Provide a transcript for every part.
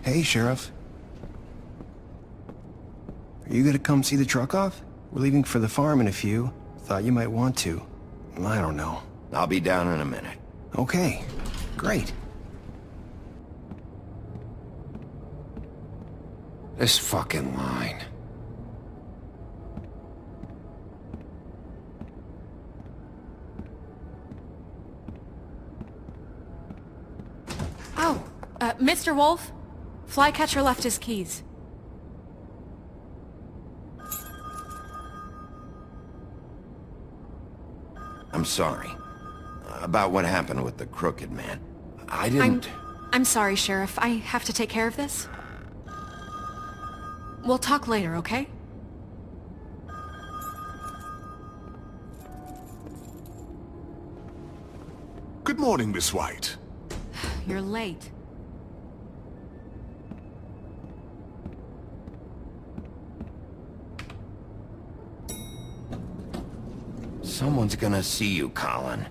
Hey, Sheriff. Are you gonna come see the truck off? We're leaving for the farm in a few. Thought you might want to. I don't know. I'll be down in a minute. Okay, great. This fucking line. Oh, Mr. Wolf? Flycatcher left his keys. I'm sorry. About what happened with the crooked man. I didn't... I'm sorry, Sheriff. I have to take care of this. We'll talk later, okay? Good morning, Miss White. You're late. Someone's gonna see you, Colin.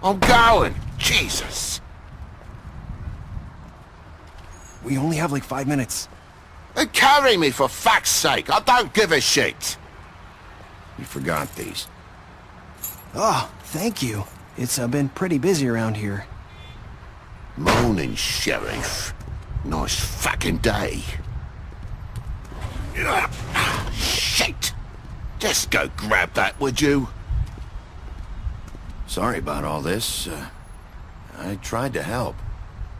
I'm going! Jesus! We only have like 5 minutes. Then carry me for fuck's sake! I don't give a shit! You forgot these. Oh, thank you. It's been pretty busy around here. Morning, Sheriff. Nice fucking day. Shit! Just go grab that, would you? Sorry about all this. I tried to help.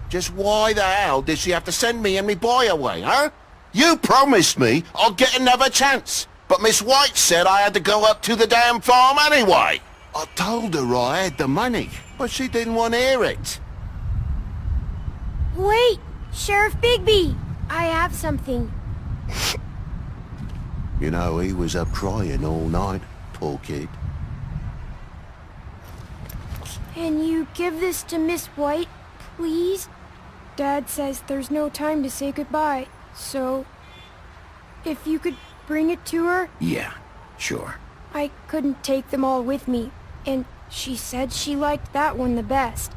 Just why the hell did she have to send me and me boy away, huh? You promised me I'll get another chance, but Miss White said I had to go up to the damn farm anyway. I told her I had the money, but she didn't want to hear it. Wait! Sheriff Bigby! I have something. You know, he was up crying all night, poor kid. Can you give this to Miss White, please? Dad says there's no time to say goodbye, so... if you could bring it to her? Yeah, sure. I couldn't take them all with me, and she said she liked that one the best.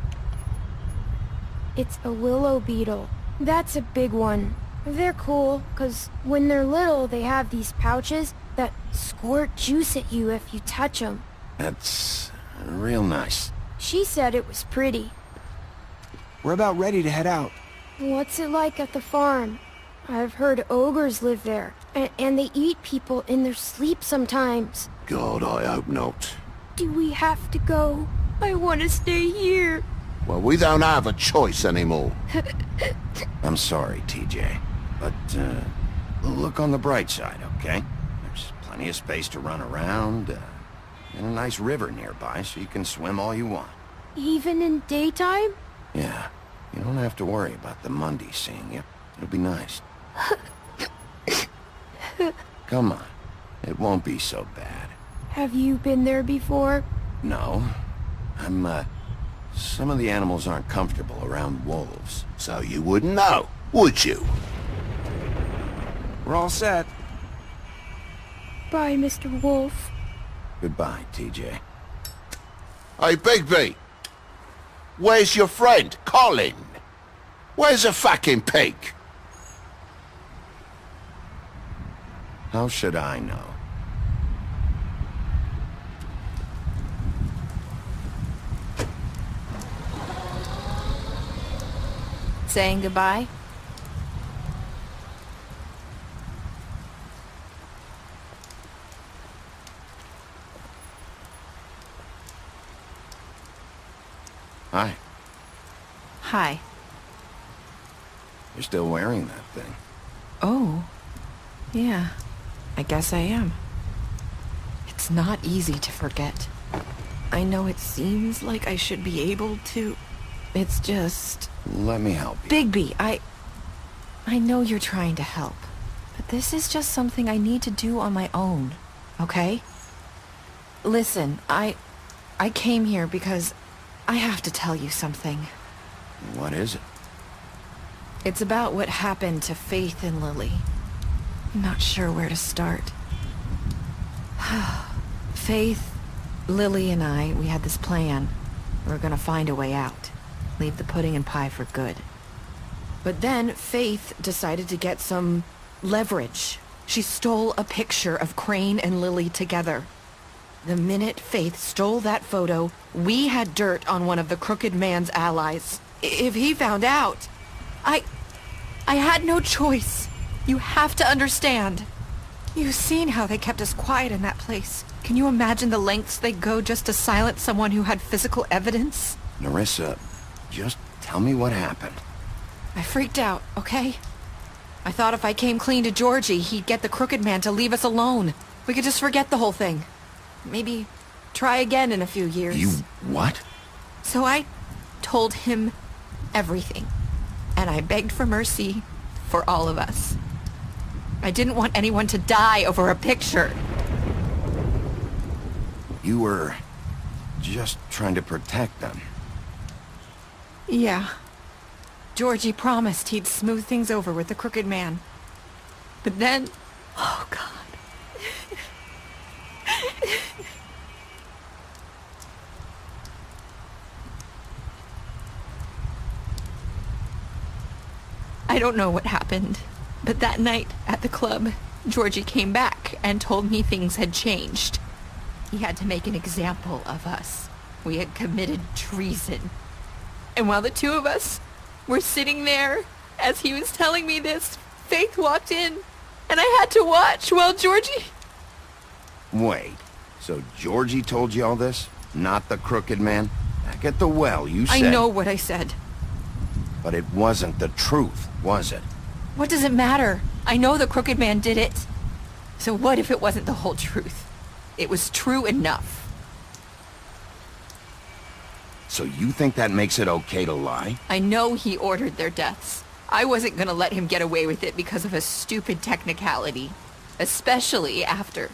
It's a willow beetle. That's a big one. They're cool, 'cause when they're little they have these pouches that squirt juice at you if you touch them. That's real nice. She said it was pretty. We're about ready to head out. What's it like at the farm? I've heard ogres live there, and they eat people in their sleep sometimes. God, I hope not. Do we have to go? I want to stay here. Well, we don't have a choice anymore. I'm sorry, TJ, but look on the bright side, okay? There's plenty of space to run around, and a nice river nearby so you can swim all you want. Even in daytime? Yeah, you don't have to worry about the Monday seeing you. It'll be nice. Come on, it won't be so bad. Have you been there before? No, some of the animals aren't comfortable around wolves. So you wouldn't know, would you? We're all set. Bye, Mr. Wolf. Goodbye, TJ. Hey, Bigby! Where's your friend, Colin? Where's the fucking pig? How should I know? Saying goodbye? Hi. Hi. You're still wearing that thing. Oh. Yeah. I guess I am. It's not easy to forget. I know it seems like I should be able to. It's just... Let me help you. Bigby, I know you're trying to help, but this is just something I need to do on my own, okay? Listen, I came here because I have to tell you something. What is it? It's about what happened to Faith and Lily. I'm not sure where to start. Faith, Lily and I, we had this plan. We were gonna find a way out. Leave the pudding and pie for good. But then Faith decided to get some leverage. She stole a picture of Crane and Lily together. The minute Faith stole that photo, we had dirt on one of the crooked man's allies. If he found out, I had no choice. You have to understand. You've seen how they kept us quiet in that place. Can you imagine the lengths they go just to silence someone who had physical evidence? Nerissa, just tell me what happened. I freaked out, okay? I thought if I came clean to Georgie, he'd get the crooked man to leave us alone. We could just forget the whole thing. Maybe try again in a few years. You what? So I told him everything. And I begged for mercy for all of us. I didn't want anyone to die over a picture. You were just trying to protect them. Yeah. Georgie promised he'd smooth things over with the crooked man. But then... Oh, God. I don't know what happened, but that night at the club, Georgie came back and told me things had changed. He had to make an example of us. We had committed treason. And while the two of us were sitting there, as he was telling me this, Faith walked in, and I had to watch while Georgie... Wait, so Georgie told you all this? Not the crooked man? Back at the well, you said... I know what I said. But it wasn't the truth, was it? What does it matter? I know the crooked man did it. So what if it wasn't the whole truth? It was true enough. So you think that makes it okay to lie? I know he ordered their deaths. I wasn't gonna let him get away with it because of a stupid technicality. Especially after...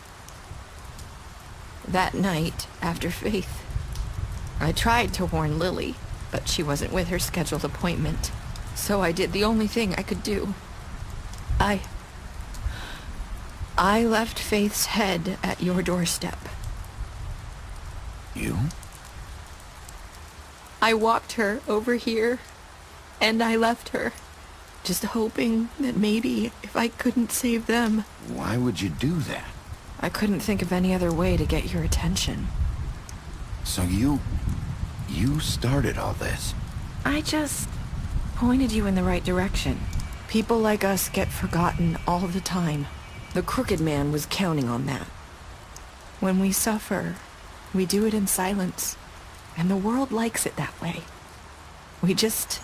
That night, after Faith, I tried to warn Lily, but she wasn't with her scheduled appointment. So I did the only thing I could do. I left Faith's head at your doorstep. You? I walked her over here, and I left her, just hoping that maybe if I couldn't save them... Why would you do that? I couldn't think of any other way to get your attention. So you started all this? I just pointed you in the right direction. People like us get forgotten all the time. The crooked man was counting on that. When we suffer, we do it in silence, and the world likes it that way. We just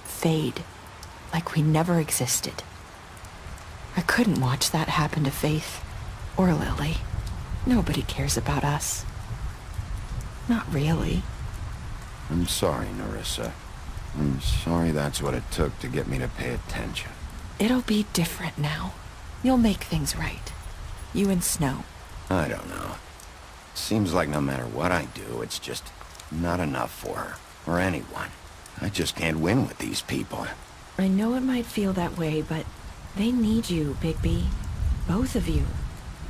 fade, like we never existed. I couldn't watch that happen to Faith, or Lily. Nobody cares about us. Not really. I'm sorry, Nerissa. I'm sorry that's what it took to get me to pay attention. It'll be different now. You'll make things right. You and Snow. I don't know. Seems like no matter what I do, it's just not enough for her, or anyone. I just can't win with these people. I know it might feel that way, but they need you, Bigby. Both of you.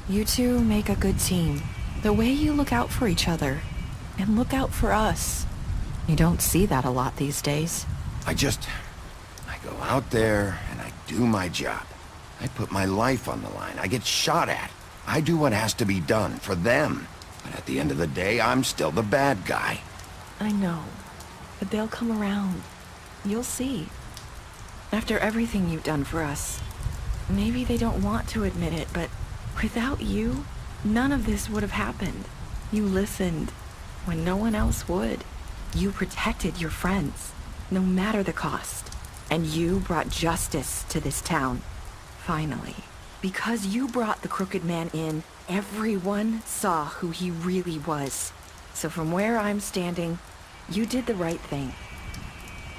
You two make a good team. The way you look out for each other, and look out for us. You don't see that a lot these days. I go out there and I do my job. I put my life on the line. I get shot at. I do what has to be done for them. But at the end of the day, I'm still the bad guy. I know, but they'll come around. You'll see. After everything you've done for us. Maybe they don't want to admit it, but without you, none of this would have happened. You listened when no one else would. You protected your friends, no matter the cost. And you brought justice to this town. Finally. Because you brought the crooked man in, Everyone saw who he really was. So from where I'm standing, you did the right thing.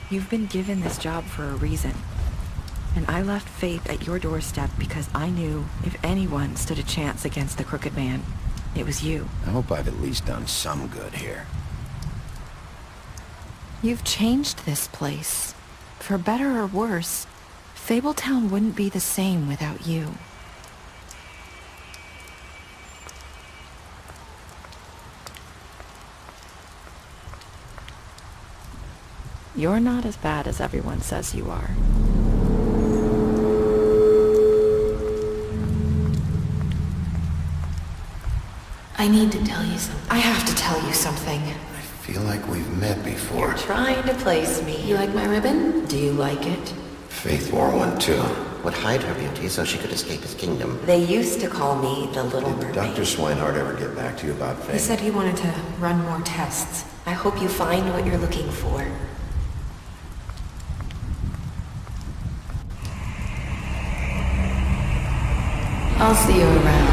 You've been given this job for a reason. And I left Faith at your doorstep because I knew if anyone stood a chance against the Crooked Man, it was you. I hope I've at least done some good here. You've changed this place. For better or worse, Fable Town wouldn't be the same without you. You're not as bad as everyone says you are. I need to tell you something. I have to tell you something. I feel like we've met before. You're trying to place me. You like my ribbon? Do you like it? Faith wore one too. Would hide her beauty so she could escape his kingdom. They used to call me the Little Did Mermaid. Dr. Swinehart ever get back to you about Faith? He said he wanted to run more tests. I hope you find what you're looking for. I'll see you around.